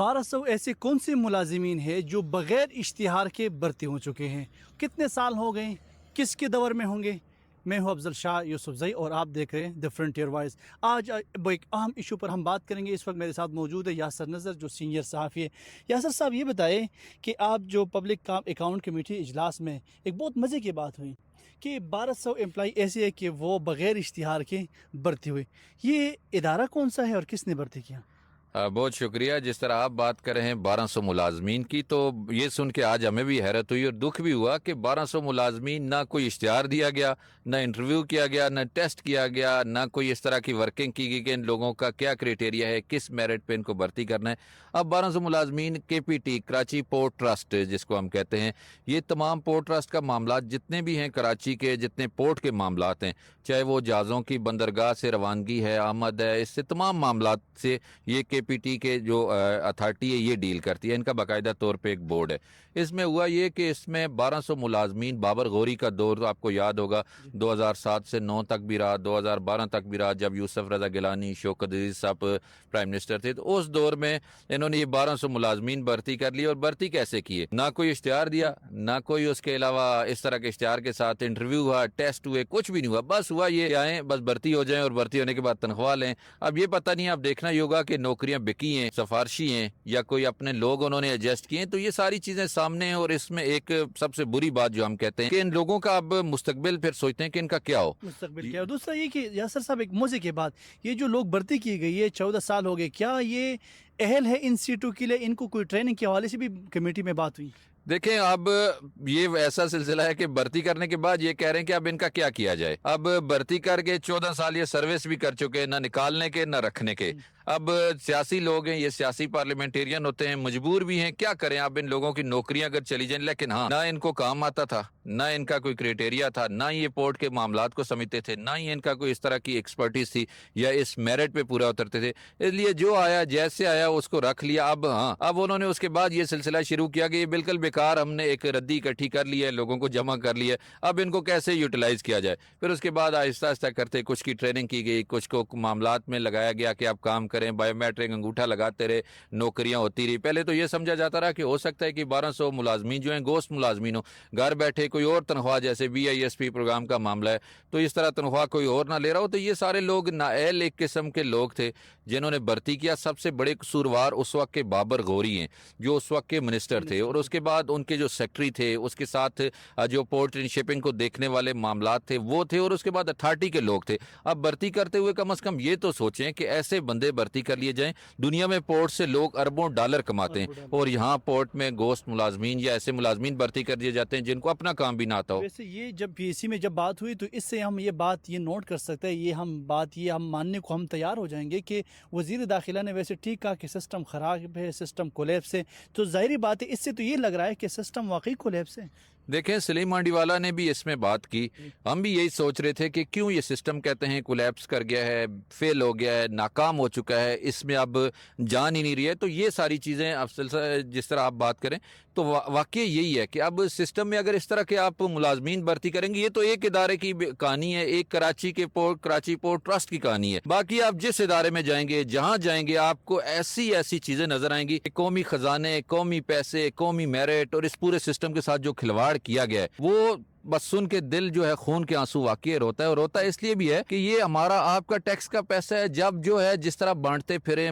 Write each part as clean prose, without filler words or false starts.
1200 ایسے کون سے ملازمین ہیں جو بغیر اشتہار کے بھرتی ہو چکے ہیں؟ کتنے سال ہو گئے؟ کس کے دور میں ہوں گے؟ میں ہوں افضل شاہ یوسف زئی اور آپ دیکھ رہے ہیں دی فرنٹیئر وائس۔ آج ایک اہم ایشو پر ہم بات کریں گے۔ اس وقت میرے ساتھ موجود ہے یاسر نذر جو سینئر صحافی ہے۔ یاسر صاحب یہ بتائیں کہ آپ جو پبلک اکاؤنٹ کمیٹی اجلاس میں ایک بہت مزے کی بات ہوئی کہ 1200 امپلائی ایسے ہے کہ وہ بغیر اشتہار کے بھرتی ہوئے۔ یہ ادارہ کون سا ہے اور کس نے بھرتی کیا؟ بہت شکریہ۔ جس طرح آپ بات کر رہے ہیں 1200 ملازمین کی، تو یہ سن کے آج ہمیں بھی حیرت ہوئی اور دکھ بھی ہوا کہ 1200 ملازمین، نہ کوئی اشتہار دیا گیا، نہ انٹرویو کیا گیا، نہ ٹیسٹ کیا گیا، نہ کوئی اس طرح کی ورکنگ کی گئی کہ ان لوگوں کا کیا کرائٹیریا ہے، کس میرٹ پہ ان کو بھرتی کرنا ہے۔ اب 1200 ملازمین KPT کراچی پورٹ ٹرسٹ جس کو ہم کہتے ہیں، یہ تمام پورٹ ٹرسٹ کا معاملات جتنے بھی ہیں کراچی کے، جتنے پورٹ کے معاملات ہیں، چاہے وہ جہازوں کی بندرگاہ سے روانگی ہے، آمد ہے، اس سے تمام معاملات سے یہ KPT کے جو اتھارٹی ہے یہ ڈیل کرتی ہے۔ ان کا باقاعدہ طور پہ ایک بورڈ ہے۔ اس میں ہوا یہ کہ اس میں 1200 ملازمین، بابر غوری کا دور آپ کو یاد ہوگا، 2007 سے 9 تک بھی رہا، 2012 تک بھی رہا، جب یوسف رضا گیلانی، شوکت عزیز صاحب پرائم منسٹر تھے، تو اس دور میں انہوں نے یہ 1200 ملازمین بھرتی کر لی۔ اور بھرتی کیسے کیے؟ نہ کوئی اشتہار دیا، نہ کوئی اس کے علاوہ اس طرح کے اشتہار کے ساتھ انٹرویو ہوا، ٹیسٹ ہوئے، کچھ بھی نہیں ہوا۔ بس ہوا یہ آئیں، بس بھرتی ہو جائیں اور بھرتی ہونے کے بعد تنخواہ لیں۔ اب یہ پتہ نہیں، آپ دیکھنا ہی ہوگا کہ نوکریاں بکی ہیں، سفارشی ہیں، یا کوئی اپنے لوگ انہوں نے ایڈجسٹ کیے ہیں۔ تو یہ ساری چیزیں سامنے ہیں، اور اس میں ایک سب سے بری بات جو ہم کہتے ہیں کہ ان لوگوں کا اب مستقبل پھر سوچتے ہیں کہ ان کا کیا ہو مستقبل کیا؟ اور دوسرا یہ کہ یاسر صاحب ایک مزے کی بات، یہ جو لوگ بھرتی کی گئی ہے 14 سال ہو گئے، کیا یہ اہل ہے ان سیٹوں کے لیے؟ ان کو کوئی ٹریننگ کے حوالے سے بھی کمیٹی میں بات ہوئی؟ دیکھیں، اب یہ ایسا سلسلہ ہے کہ بھرتی کرنے کے بعد یہ کہہ رہے ہیں کہ اب ان کا کیا کیا جائے۔ اب بھرتی کر کے 14 سال یہ سروس بھی کر چکے، نہ نکالنے کے نہ رکھنے کے۔ اب سیاسی لوگ ہیں، یہ سیاسی پارلیمنٹیرین ہوتے ہیں، مجبور بھی ہیں، کیا کریں۔ اب ان لوگوں کی نوکریاں اگر چلی جائیں، لیکن ہاں، نہ ان کو کام آتا تھا، نہ ان کا کوئی کرائٹیریا تھا، نہ یہ پورٹ کے معاملات کو سمجھتے تھے، نہ ہی ان کا کوئی اس طرح کی ایکسپرٹیز تھی یا اس میرٹ پہ پورا اترتے تھے۔ اس لیے جو آیا جیسے آیا اس کو رکھ لیا۔ اب ہاں، اب انہوں نے اس کے بعد یہ سلسلہ شروع کیا کہ یہ بالکل بیکار، ہم نے ایک ردی اکٹھی کر لی ہے، لوگوں کو جمع کر لیا، اب ان کو کیسے یوٹیلائز کیا جائے۔ پھر اس کے بعد آہستہ آہستہ کرتے کچھ کی ٹریننگ کی گئی، کچھ کو معاملات میں لگایا گیا کہ آپ کام کریں، بایو میٹرک انگوٹھا لگاتے رہے، نوکریاں ہوتی رہی۔ پہلے تو یہ سمجھا جاتا رہا کہ ہو سکتا ہے کہ 1200 ملازمین جو ہیں گوشت ملازمین ہوں، گھر بیٹھے کوئی اور تنخواہ، جیسے BISP پروگرام کا معاملہ ہے، تو اس طرح تنخواہ کوئی اور نہ لے رہا ہو۔ تو یہ سارے لوگ نااہل ایک قسم کے لوگ تھے جنہوں نے بھرتی کیا۔ سب سے بڑے قصوروار اس وقت کے بابر غوری ہیں، جو اس وقت کے منسٹر تھے، اور اس کے بعد ان کے جو سیکٹری تھے، اس کے ساتھ جو پورٹ اینڈ شپنگ کو دیکھنے والے معاملات تھے وہ تھے، اور اس کے بعد اتھارٹی کے لوگ تھے۔ اب بھرتی کرتے ہوئے کم از کم یہ تو سوچیں کہ ایسے بندے بھرتی کر لیے جائیں۔ دنیا میں پورٹ سے لوگ اربوں ڈالر کماتے ہیں، اور یہاں پورٹ میں گوشت ملازمین یا ایسے ملازمین بھرتی کر دیے جاتے ہیں جن کو اپنا کام بھی نہ آتا ہو۔ ویسے یہ جب PSC میں جب بات ہوئی تو اس سے ہم یہ بات یہ نوٹ کر سکتے ہیں، یہ ہم ماننے کو ہم تیار ہو جائیں گے کہ وزیر داخلہ نے ویسے ٹھیک کہا کہ سسٹم خراب ہے، سسٹم کولیپس ہے۔ تو ظاہری بات ہے، اس سے تو یہ لگ رہا ہے کہ سسٹم واقعی کولیپس ہے۔ دیکھیں، سلیم مانڈی والا نے بھی اس میں بات کی، ہم بھی یہی سوچ رہے تھے کہ کیوں یہ سسٹم کہتے ہیں کولیپس کر گیا ہے، فیل ہو گیا ہے، ناکام ہو چکا ہے، اس میں اب جان ہی نہیں رہی ہے۔ تو یہ ساری چیزیں اب جس طرح آپ بات کریں تو واقعی یہی ہے کہ اب سسٹم میں اگر اس طرح کے آپ ملازمین بھرتی کریں گے، یہ تو ایک ادارے کی کہانی ہے، ایک کراچی پورٹ ٹرسٹ کی کہانی ہے۔ باقی آپ جس ادارے میں جائیں گے، جہاں جائیں گے، آپ کو ایسی چیزیں نظر آئیں گی کہ قومی خزانے، قومی پیسے، قومی میرٹ اور اس پورے سسٹم کے ساتھ جو کھلواڑ کیا گیا ہے، وہ بس سن کے دل جو ہے خون کے آنسو واقعی روتا ہے۔ اور روتا ہے اس لیے بھی ہے کہ یہ ہمارا آپ کا ٹیکس کا پیسہ ہے، جب جو ہے جس طرح بانٹتے پھریں،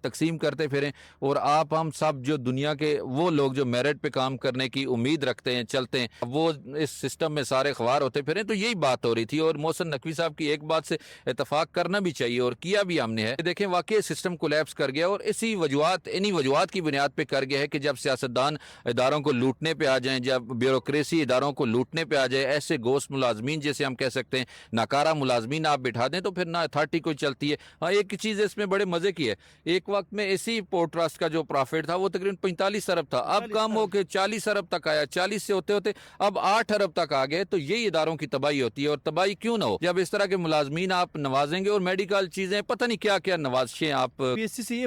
تقسیم کرتے پھریں، اور آپ ہم سب جو دنیا کے وہ لوگ جو میرٹ پہ کام کرنے کی امید رکھتے ہیں، چلتے ہیں، وہ اس سسٹم میں سارے خوار ہوتے پھریں۔ تو یہی بات ہو رہی تھی، اور محسن نقوی صاحب کی ایک بات سے اتفاق کرنا بھی چاہیے، اور کیا بھی ہم نے ہے۔ دیکھیں، واقعی سسٹم کولیپس کر گیا، اور انہی وجوہات کی بنیاد پہ کر گیا ہے کہ جب سیاستدان اداروں کو لوٹنے پہ آ جائیں، جب بیوروکریسی اداروں کو لوٹنے پہ آ جائے، ایسے گوشت ملازمین جیسے ہم کہہ سکتے ہیں، ناکارہ ملازمین آپ بٹھا دیں، تو پھر نہ اتھارٹی کوئی چلتی ہے۔ ہاں، ایک چیز اس میں بڑے مزے کی ہے، ایک وقت میں اسی پورٹ ٹرسٹ کا جو پروفٹ تھا وہ تقریباً 45 ارب تھا، اب کام ہو کے 40 ارب تک آیا، 40 سے ہوتے ہوتے اب 8 ارب تک آ گئے۔ تو یہی اداروں کی تباہی ہوتی ہے، اور تباہی کیوں نہ ہو جب اس طرح کے ملازمین آپ نوازیں گے، اور میڈیکل چیزیں پتہ نہیں کیا کیا نوازشیں آپ۔ PSC سے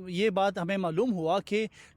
یہ بات ہمیں معلوم ہوا کہ